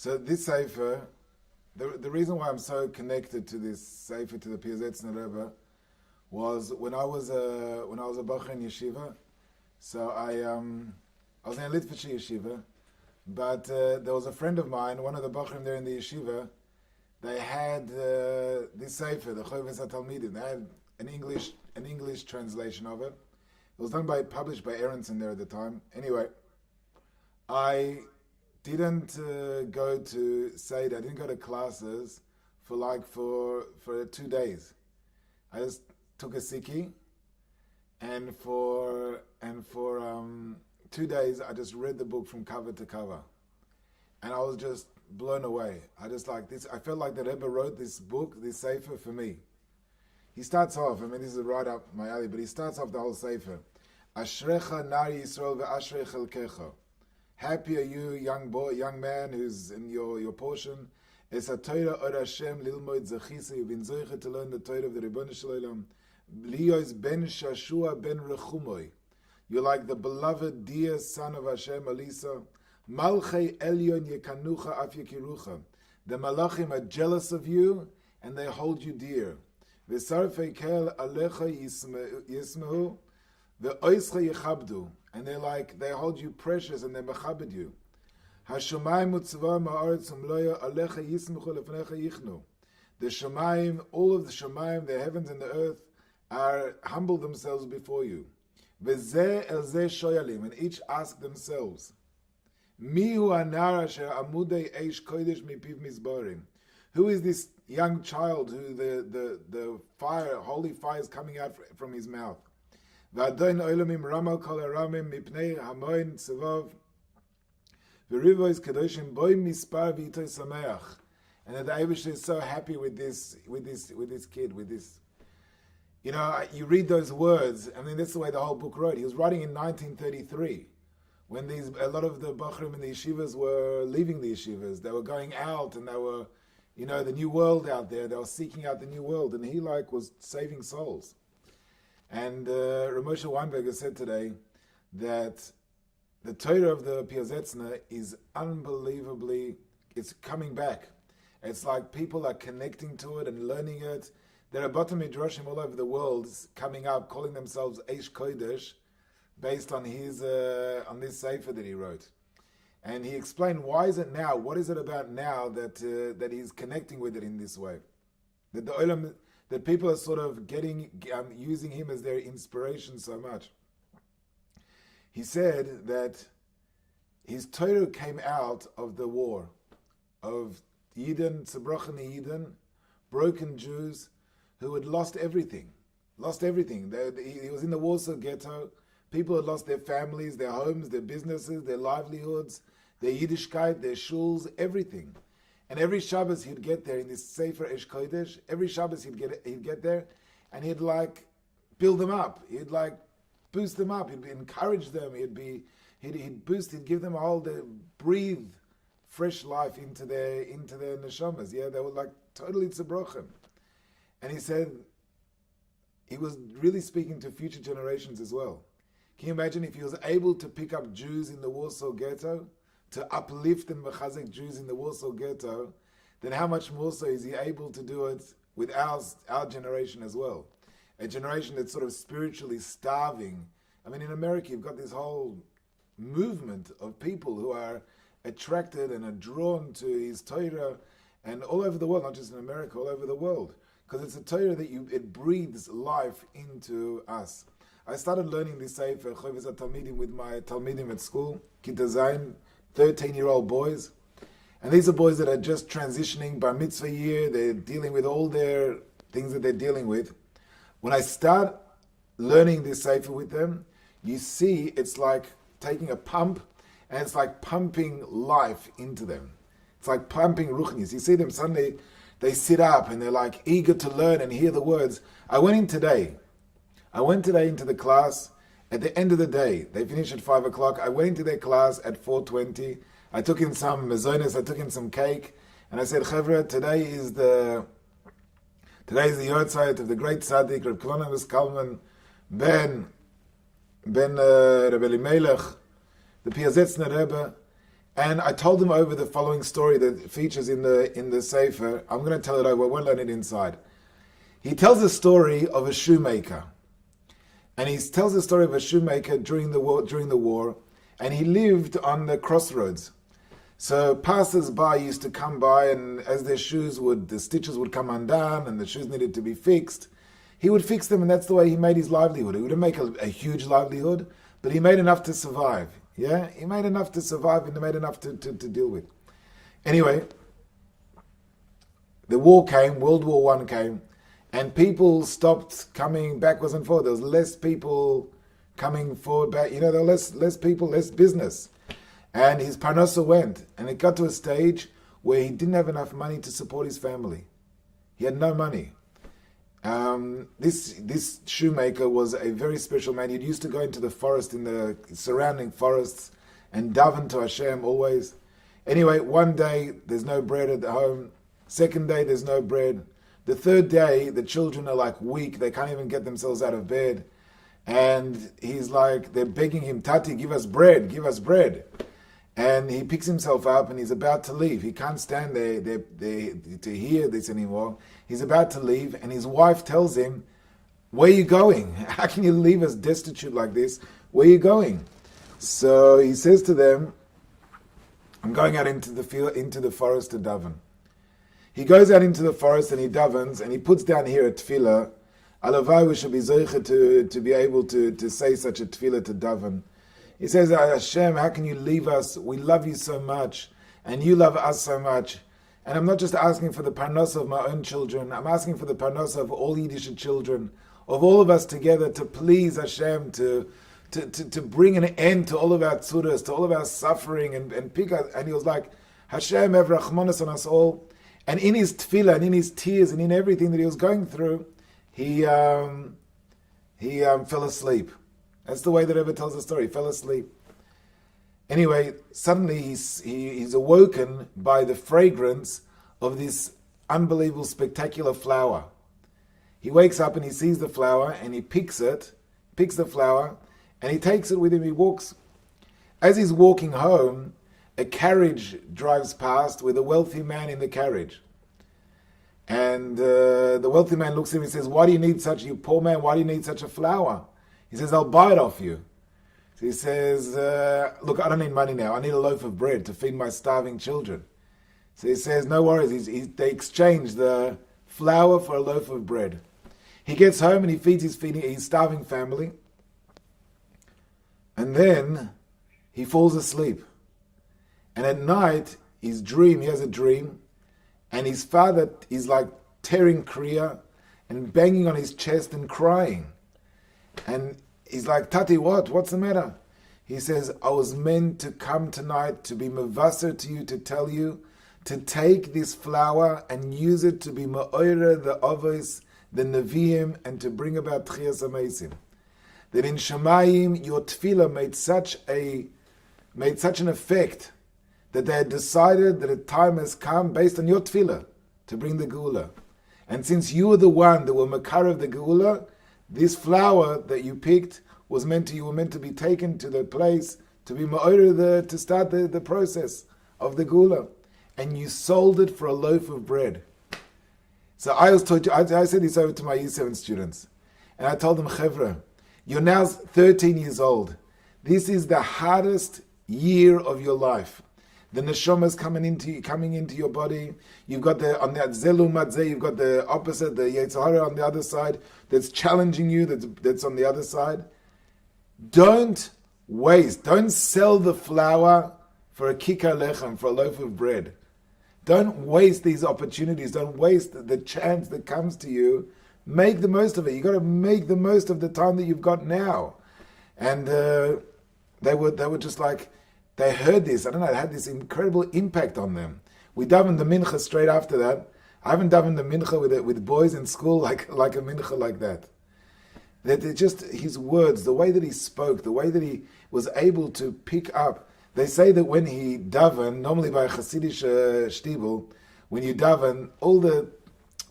So this sefer, the reason why I'm so connected to this sefer, to the Piacezna Rebbe, was when I was a bacher in yeshiva. So I was in a Litvish yeshiva, but there was a friend of mine, one of the bachrim there in the yeshiva. They had this sefer, the Choves HaTalmidim. They had an English translation of it. It was published by Aronson there at the time. Anyway, I didn't go to Seder. I didn't go to classes for 2 days. I just took a sickie, and for 2 days I just read the book from cover to cover, and I was just blown away. I just like this. I felt like the Rebbe wrote this book, this sefer, for me. He starts off, this is right up my alley, but he starts off the whole sefer. Ashrecha nari Yisrael ve'ashrei chelkecha. Happy are you, young man, who's in your portion. Es ha-Torah or Hashem lilmoid zechisa. You've been zoicha to learn the Torah of the Rebbe Shalom. Liyos ben Shashua ben Rechumoy. You're like the beloved, dear son of Hashem, Alisa. Malchei Elyon yekanucha af yekirucha. The Malachim are jealous of you, and they hold you dear. V'sarfei kel alecha yismehu, ve'oischa yechabdu. And they hold you precious, and they mechabed you. Hashomayim utzva ma'aretz umloya alecha yismechu lefnecha yichnu. The Shemayim, all of the Shemayim, the heavens and the earth, are humble themselves before you. V'zeh el zeh shoyalim, and each ask themselves, Mihu anar asher amudei eish kodesh mipiv mizborim. Who is this young child who the fire, holy fire, is coming out from his mouth? V'adon olamim ramal kol haramim mipnei hamoin tzevov v'rivois kedoshim boi mispar v'itoy sameach. And that the Eibush is so happy with this kid, with this. You know, you read those words, that's the way the whole book wrote. He was writing in 1933, when a lot of the bachrim in the yeshivas were leaving the yeshivas. They were going out, and they were, the new world out there. They were seeking out the new world, and he was saving souls. And Ramosha Weinberger said today that the Torah of the Piacezna is unbelievably, it's coming back. It's like people are connecting to it and learning it. There are bottom midrashim all over the world coming up, calling themselves Eish Kodesh, based on on this sefer that he wrote. And he explained, why is it now? What is it about now that he's connecting with it in this way? That people are sort of using him as their inspiration so much. He said that his Torah came out of the war, of Yidden, Zerbrochene Yidden, broken Jews, who had lost everything. He was in the Warsaw Ghetto. People had lost their families, their homes, their businesses, their livelihoods, their Yiddishkeit, their shuls, everything. And every Shabbos he'd get there in this Sefer Eish Kodesh. Every Shabbos he'd get there, and he'd build them up. He'd boost them up. He'd encourage them. He'd give them all the breathe fresh life into their neshamas. Yeah, they were totally tzibrochim. And he said he was really speaking to future generations as well. Can you imagine if he was able to pick up Jews in the Warsaw Ghetto, to uplift and mechazek Jews in the Warsaw Ghetto, then how much more so is he able to do it with our generation as well? A generation that's sort of spiritually starving. In America, you've got this whole movement of people who are attracted and are drawn to his Torah, and all over the world, not just in America, all over the world. Because it's a Torah that it breathes life into us. I started learning this sefer, Choves HaTalmidim, with my Talmidim at school, Kita Zayin, 13-year-old boys. And these are boys that are just transitioning bar mitzvah year. They're dealing with all their things that they're dealing with. When I start learning this sefer with them, you see it's like taking a pump, and it's like pumping life into them. It's like pumping ruchnis. You see them suddenly, they sit up and they're eager to learn and hear the words. I went in today into the class. At the end of the day, they finish at 5 o'clock. I went into their class at 4:20. I took in some mezonos, I took in some cake, and I said, Chevra, today is the Yortzeit of the great tzaddik, Reb Goldman, Ben Rebbe Elimelech, the Piacezna Rebbe, And I told him over the following story that features in the Sefer. I'm going to tell it over, I won't learn it inside. He tells the story of a shoemaker. And he tells the story of a shoemaker during the war, and he lived on the crossroads. So passers-by used to come by, and as the stitches would come undone, and the shoes needed to be fixed, he would fix them, and that's the way he made his livelihood. He wouldn't make a huge livelihood, but he made enough to survive. Yeah, he made enough to survive, and he made enough to deal with. Anyway, the war came, World War I came, and people stopped coming backwards and forward. There was less people coming forward, back. There were less people, less business. And his parnasa went, and it got to a stage where he didn't have enough money to support his family. He had no money. This shoemaker was a very special man. He used to go into the forest, in the surrounding forests, and daven to Hashem always. Anyway, one day there's no bread at the home. Second day there's no bread. The third day the children are like weak. They can't even get themselves out of bed. And he's like, they're begging him, Tati, give us bread, give us bread. And he picks himself up and he's about to leave. He can't stand there to hear this anymore. He's about to leave, and his wife tells him, where are you going? How can you leave us destitute like this? Where are you going? So he says to them, I'm going out into the field, into the forest to daven. He goes out into the forest and he davens, and he puts down here a tefillah. Alavai, we should be zoicha to be able to say such a tefillah to daven. He says, Hashem, how can you leave us? We love you so much, and you love us so much. And I'm not just asking for the parnasa of my own children, I'm asking for the parnasa of all Yiddish children, of all of us together, to please Hashem, to bring an end to all of our tzuras, to all of our suffering, and pick us. And he was like, Hashem, have rachmanas on us all. And in his tefillah, and in his tears, and in everything that he was going through, he fell asleep. That's the way that Rebbe tells the story. He fell asleep. Anyway, suddenly he's awoken by the fragrance of this unbelievable, spectacular flower. He wakes up and he sees the flower, and he picks the flower, and he takes it with him. He walks. As he's walking home, a carriage drives past with a wealthy man in the carriage. And the wealthy man looks at him and says, you poor man, why do you need such a flower? He says, I'll buy it off you. So he says, look, I don't need money now. I need a loaf of bread to feed my starving children. So he says, no worries. They exchange the flour for a loaf of bread. He gets home and he feeds his starving family. And then he falls asleep. And at night, he has a dream, and his father is like tearing kriya and banging on his chest and crying. And he's like, Tati, what's the matter? He says, I was meant to come tonight to be mevasser to you, to tell you to take this flour and use it to be ma'oire the avos, the neviim, and to bring about tchias amesim. That in Shemayim, your tefillah made such an effect that they had decided that a time has come based on your tefillah to bring the geula. And since you were the one that were makar of the geula, this flower that you picked you were meant to be taken to the place to be ma'oreh, to start the process of the geula. And you sold it for a loaf of bread. So I said this over to my Year 7 students. And I told them, Chevra, you're now 13 years old. This is the hardest year of your life. The neshama is coming into your body. You've got on the zelu matzeh, you've got the opposite, the yetzer hara on the other side, that's challenging you, that's on the other side. Don't waste. Don't sell the flour for a kikar lechem, for a loaf of bread. Don't waste these opportunities. Don't waste the chance that comes to you. Make the most of it. You've got to make the most of the time that you've got now. And they were just like, they heard this. I don't know, it had this incredible impact on them. We davened the mincha straight after that. I haven't davened the mincha with boys in school like a mincha like that. That it just, his words, the way that he spoke, the way that he was able to pick up. They say that when he daven, normally by a Hasidic shtibel, when you daven,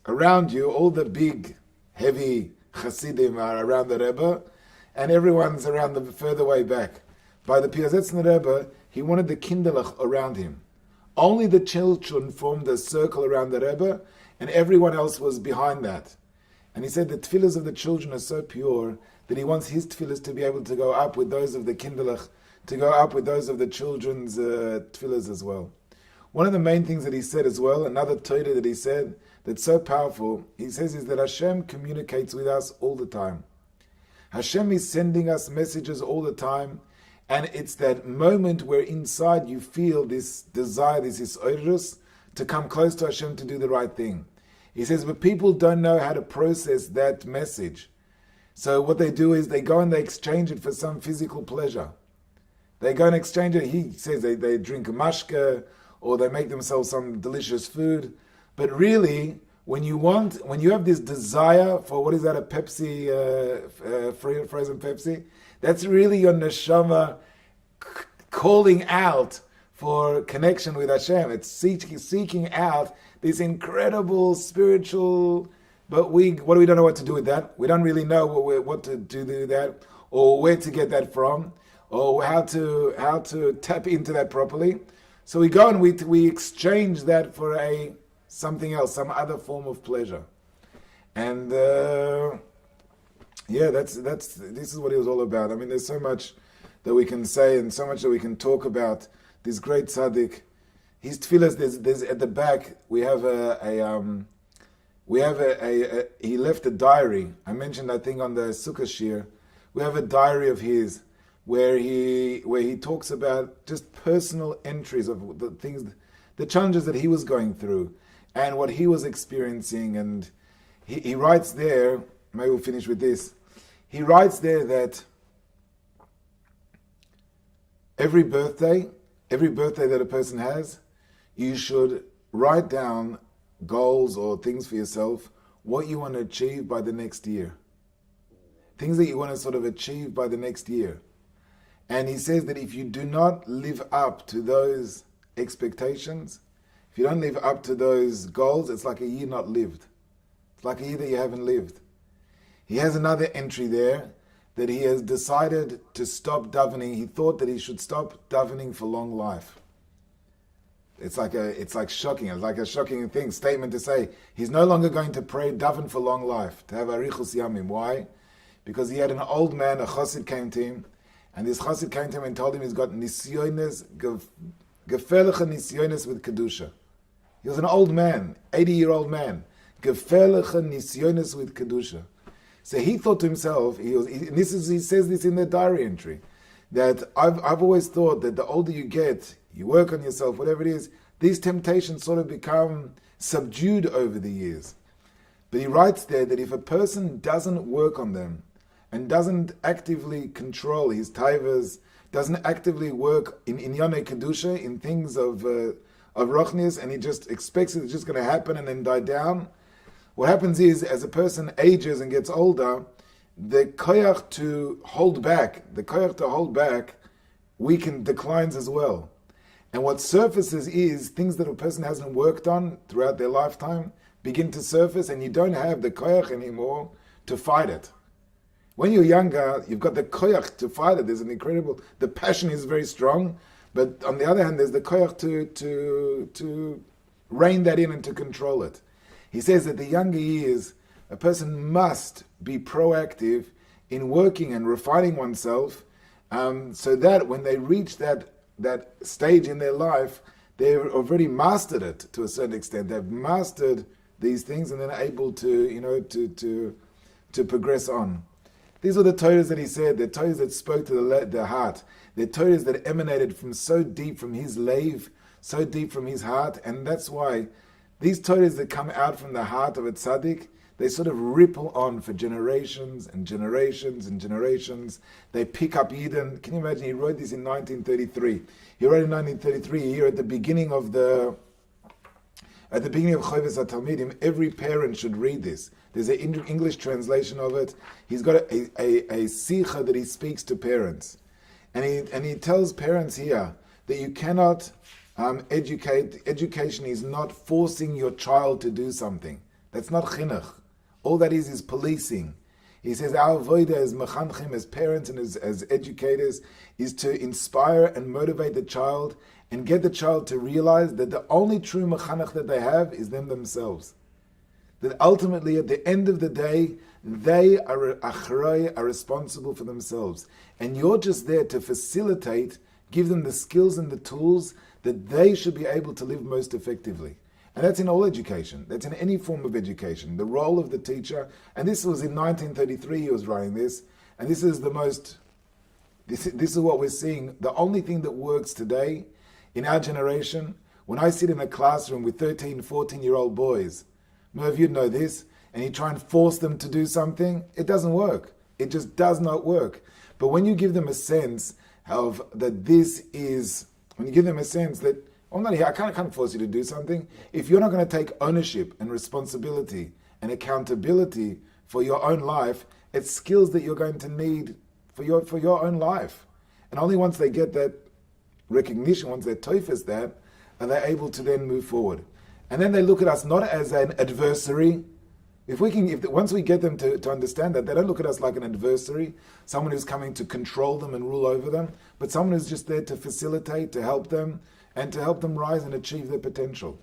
around you, all the big, heavy Hasidim are around the Rebbe, and everyone's around the further way back. By the Piacezna Rebbe, he wanted the kinderlach around him. Only the children formed a circle around the Rebbe, and everyone else was behind that. And he said the tefillahs of the children are so pure that he wants his tefillahs to be able to go up with those of the kinderlach, to go up with those of the children's tefillahs as well. One of the main things that he said as well, another Torah that he said that's so powerful, he says is that Hashem communicates with us all the time. Hashem is sending us messages all the time, and it's that moment where inside you feel this desire, this isoirus, to come close to Hashem to do the right thing. He says, but people don't know how to process that message. So what they do is they go and they exchange it for some physical pleasure. They go and exchange it. He says they drink a mashke, or they make themselves some delicious food. But really, when you have this desire for, what is that, a Pepsi, frozen Pepsi? That's really your neshama calling out for connection with Hashem. It's seeking out this incredible spiritual, but we don't know what to do with that. We don't really know what to do with that, or where to get that from, or how to tap into that properly. So we go and we exchange that for something else, some other form of pleasure. And this is what it was all about. I mean, there's so much that we can say and so much that we can talk about this great tzaddik. His tefillahs, there's at the back, we have he left a diary. I mentioned, I think, on the Sukkah Shir, we have a diary of his where he talks about just personal entries of the things, the challenges that he was going through and what he was experiencing. And he writes there, maybe we'll finish with this, he writes there that every birthday that a person has, you should write down goals or things for yourself, what you want to achieve by the next year. Things that you want to sort of achieve by the next year. And he says that if you do not live up to those expectations, if you don't live up to those goals, it's like a year not lived. It's like a year that you haven't lived. He has another entry there that he has decided to stop davening. He thought that he should stop davening for long life. It's like shocking. It's like a shocking statement to say. He's no longer going to pray daven for long life, to have arichus yamim. Why? Because he had an old man, a chassid came to him, and this chassid came to him and told him he's got nisyones, gefährliche nisyones with kedusha. He was an old man, 80-year-old man, gefährliche nisyones with kedusha. So he thought to himself, he says this in the diary entry, that I've always thought that the older you get, you work on yourself, whatever it is, these temptations sort of become subdued over the years. But he writes there that if a person doesn't work on them and doesn't actively control his taivas, doesn't actively work in Yonei Kedusha, in things of Rochnius, and he just expects it's just going to happen and then die down, what happens is, as a person ages and gets older, the koyach to hold back, declines as well. And what surfaces is things that a person hasn't worked on throughout their lifetime begin to surface, and you don't have the koyach anymore to fight it. When you're younger, you've got the koyach to fight it. There's an incredible, the passion is very strong, but on the other hand, there's the koyach to rein that in and to control it. He says that the younger years, a person must be proactive in working and refining oneself, so that when they reach that stage in their life, they've already mastered it to a certain extent. They've mastered these things and then able to progress on. These are the Torahs that he said, the Torahs that spoke to the heart, the Torahs that emanated from so deep from his leiv, so deep from his heart, and that's why these Torahs that come out from the heart of a tzaddik, they sort of ripple on for generations and generations and generations. They pick up Yidden. Can you imagine? He wrote this in 1933. He wrote in 1933, here at the beginning of Choves HaTalmidim, every parent should read this. There's an English translation of it. He's got a sikha that he speaks to parents. And he tells parents here that you cannot education is not forcing your child to do something. That's not chinuch. All that is policing. He says our avodah as mechanchim, as parents and as educators, is to inspire and motivate the child and get the child to realize that the only true mechanech that they have is them themselves. That ultimately, at the end of the day, they are achrei, are responsible for themselves. And you're just there to facilitate, give them the skills and the tools that they should be able to live most effectively. And that's in all education. That's in any form of education. The role of the teacher, and this was in 1933 he was writing this, and this is this is what we're seeing. The only thing that works today in our generation, when I sit in a classroom with 13, 14-year-old boys, many of you know this, and you try and force them to do something, it doesn't work. It just does not work. But when you give them a sense of that when you give them a sense that, I'm not here, I can't force you to do something. If you're not going to take ownership and responsibility and accountability for your own life, it's skills that you're going to need for your own life. And only once they get that recognition, once they toifus that, are they able to then move forward. And then they look at us not as an adversary. Once we get them to understand that, they don't look at us like an adversary, someone who's coming to control them and rule over them, but someone who's just there to facilitate, to help them, and to help them rise and achieve their potential.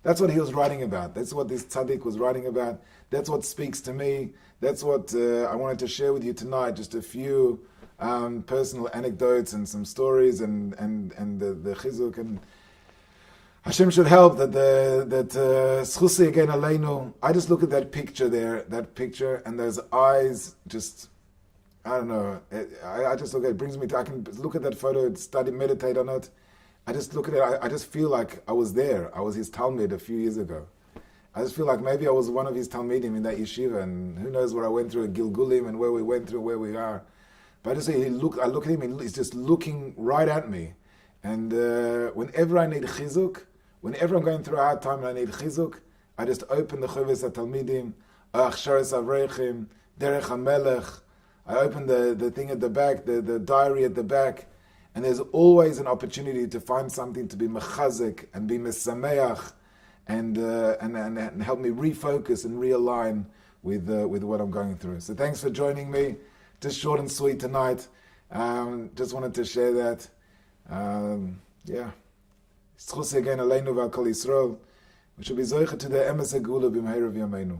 That's what he was writing about. That's what this tzaddik was writing about. That's what speaks to me. That's what I wanted to share with you tonight, just a few personal anecdotes and some stories and the chizuk, and Hashem should help that schusi again aleinu. I just look at that picture there, and those eyes just, I don't know, I just look at it, brings me to, I can look at that photo, study, meditate on it. I just look at it, I just feel like I was there. I was his Talmud a few years ago. I just feel like maybe I was one of his Talmidim in that yeshiva, and who knows what I went through at Gilgulim and where we went through, where we are. But I just say, I look at him, and he's just looking right at me. And whenever I need chizuk, whenever I'm going through a hard time and I need chizuk, I just open the Choves HaTalmidim, Achsharis Avrechim, Derech HaMelech. I open the thing at the back, the diary at the back, and there's always an opportunity to find something to be mechazik and be mesameach, and help me refocus and realign with what I'm going through. So thanks for joining me. Just short and sweet tonight. Just wanted to share that. Schusi again aleinu v'al kol Yisrael. We should be zoicha to the emes hagula b'mheira v'yameinu.